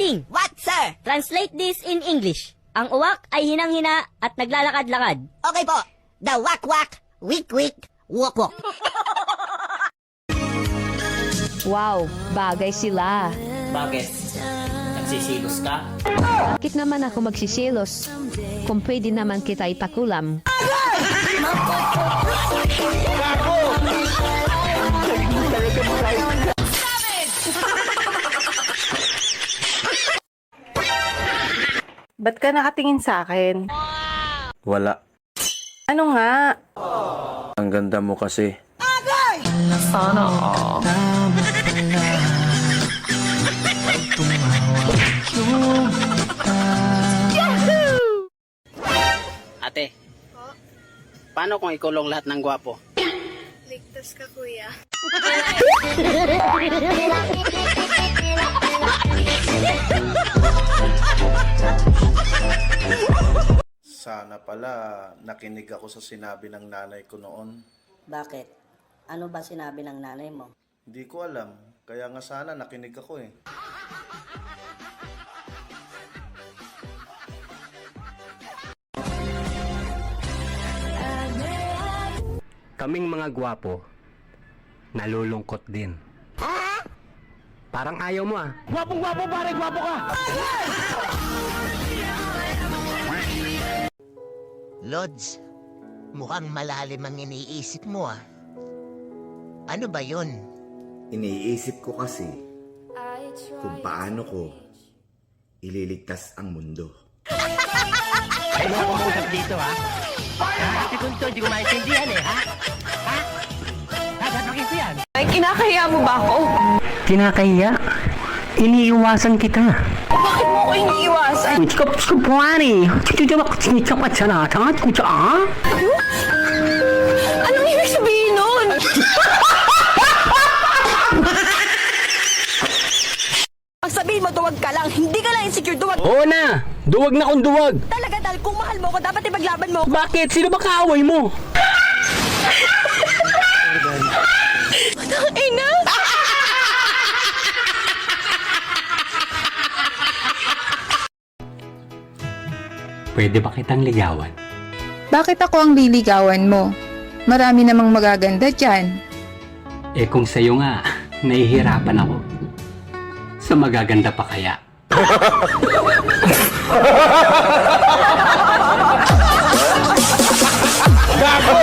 Bossing, What, sir? translate this in English. Ang uwak ay hinang-hina at naglalakad-lakad. Okay po. The wak-wak, wik-wik, wok-wok. Wow, bagay sila. Bakit? Nagsisilos ka? Bakit naman ako magsisilos? Kung pwede naman kita ipakulam. Ba't ka nakatingin sa akin? Wala. Ano nga? Ang ganda mo kasi. Ate, paano kung ikulong lahat ng gwapo? Ligtas ka, kuya. Sana pala nakinig ako sa sinabi ng nanay ko noon. Bakit? Ano ba sinabi ng nanay mo? Hindi ko alam. Kaya nga sana nakinig ako eh. Kaming mga gwapo, nalulungkot din. Parang ayaw mo ah. Gwapong-gwapo pare, gwapo ka! Lods, mukhang malalim ang iniisip mo ah. Ano ba yun? Iniisip ko kasi kung paano ko ililigtas ang mundo. Ano ako mag-usap dito ha? Kasi kung ito, hindi ko maintindihan eh, ha? Ha? Dapat makita yan. Ay, kinakaya mo ba ako? Kinakahiya? Iniiwasan kita. Bakit mo ako iniiwasan? Anong ibig sabihin nun? Ang sabihin mo, duwag ka lang. Hindi ka lang insecure, duwag. Oo na! Duwag na kung duwag! Talaga, dahil kung mahal mo ako, dapat ipaglaban mo ako. Bakit? Sino ba kaaway mo? Ina! Pwede ba kitang ligawan? Bakit ako ang liligawan mo? Marami namang magaganda dyan. Eh kung sa'yo nga, nahihirapan ako. Sa magaganda pa kaya? Gago!